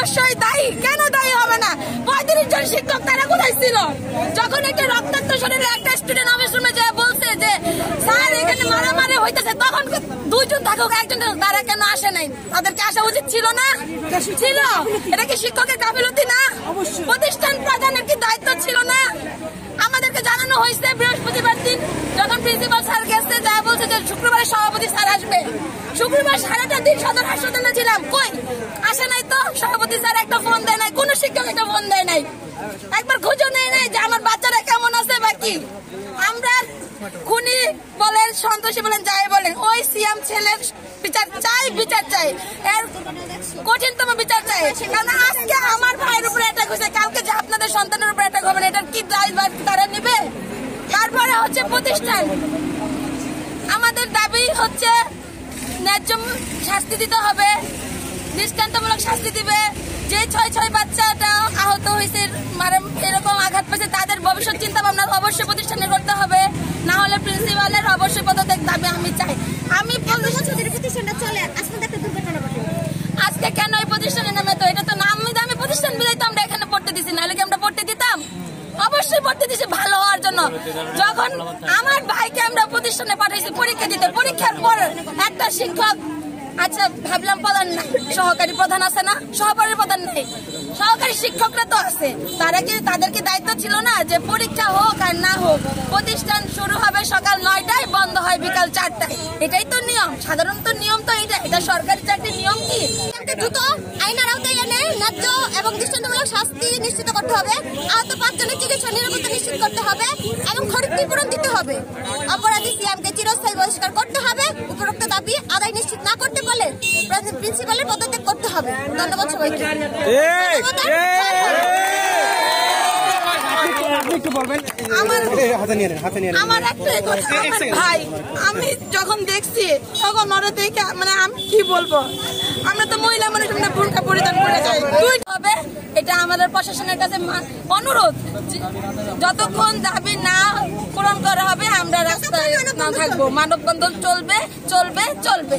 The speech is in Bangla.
অবশ্যই দায়ী। কেন দায়ী হবে না? 35 জন শিক্ষক তারা কোথায় ছিল যখন একটা রক্তাক্ত শরীরে একটা স্টুডেন্ট অফিস রুমে যায় বলছে যে স্যার এখানে মারামারি হইতেছে, তখন 2 জন থাকুক 1 জন তারা কেন আসে নাই? তাদেরকে আসা উচিত ছিল না? ছিল। এটা কি শিক্ষকের গাফিলতি না? প্রতিষ্ঠান প্রধানের কি দায়িত্ব ছিল না? আমাদেরকে জানানো হয়েছে বৃহস্পতিবার দিন যখন প্রিন্সিপাল স্যার গেছে, যা বলছে যে শুক্রবারে সভাপতি স্যার আসবে। শুক্রবার সারাটা দিন সদর হাসপাতালে ছিলাম, কই আসে নাই তো। সভাপতি স্যার একটা ফোন দেয় নাই, কোন শিক্ষক একটা ফোন দেয় নাই, একবার খোঁজও নেয় নাই যে আমার বাচ্চারা কেমন আছে বা কি। আমরা খুনি বলেন, সন্ত্রাসী বলেন, যাই বলেন, ওই সিএম ছেলের বিচার চাই, বিচার চাই, এর কঠিনতম বিচার চাই। কারণ আজকে আমার ভাইয়ের উপরে অ্যাটাক হয়েছে, কালকে যে আপনাদের সন্তানের উপরে অ্যাটাক হবে, এটার কি দায় তারা নিবে? তারপরে হচ্ছে প্রতিষ্ঠান, আমাদের দাবি হচ্ছে ন্যায্য শাস্তি দিতে হবে, দৃষ্টান্তমূলক শাস্তি দিবে। যে 6 বাচ্চাটা আহত হয়েছে, এরকম আঘাত পেয়েছে, তাদের ভবিষ্যৎ চিন্তা ভাবনা অবশ্যই প্রতিষ্ঠানে করতে হবে, না হলে প্রিন্সিপালের অবশ্যই পদত্যাগ দাবি আমি চাই। আমি প্রতিষ্ঠানটা চলে আজকে কেন এই প্রতিষ্ঠানের নামে, তো এটা তো নামি দামি প্রতিষ্ঠান বিদায় তো আমরা এখানে পড়তে দিছি, নাহলে কি আমরা পড়তে দিতাম? অবশ্যই পড়তে দিছি ভালো হওয়ার জন্য। যখন আমার ভাইকে আমরা প্রতিষ্ঠানে পাঠাইছি পরীক্ষা দিতে, পরীক্ষার পর একটা শিক্ষক, আচ্ছা ভাবলাম প্রধান না, সহকারী প্রধান আছে না, সহকারী প্রধান নেই, সহকারী শিক্ষকরা তো আছে, তাদেরকে দায়িত্ব ছিল না যে পরীক্ষা হোক আর না হোক প্রতিষ্ঠান শুরু হবে সকাল 9টায়, বন্ধ হয় বিকাল 4টায়। এটাই তো নিয়ম, সাধারণত নিয়ম তো এটা সরকারি চাকরির নিয়ম। কি দ্রুত আইনের আওতায় এনে ন্যায্য এবং দৃষ্টান্তমূলক শাস্তি নিশ্চিত করতে হবে, আহত 5 জনের চিকিৎসা নিরাপত্তা নিশ্চিত করতে হবে এবং ক্ষতিপূরণ দিতে হবে। অপরাধী সিএমকে চিরস্থায়ী বহিষ্কার করতে হবে। উপরোক্ত দাবি আদায় নিশ্চিত না করতে পারলে প্রিন্সিপালের পদত্যাগ করতে হবে। ধন্যবাদ সবাইকে। আমার একটাই কথা, ভাই আমি যখন দেখছি তখন ওরা দেখে মানে আমি কি বলবো, আমরা তো মহিলা মানুষ, আমরা বোরকা পরিধান করে যাই হবে। এটা আমাদের প্রশাসনের কাছে অনুরোধ, যতক্ষণ দাবি না পূরণ করা হবে আমরা রাস্তায় না থাকবো, মানববন্ধন চলবে চলবে চলবে।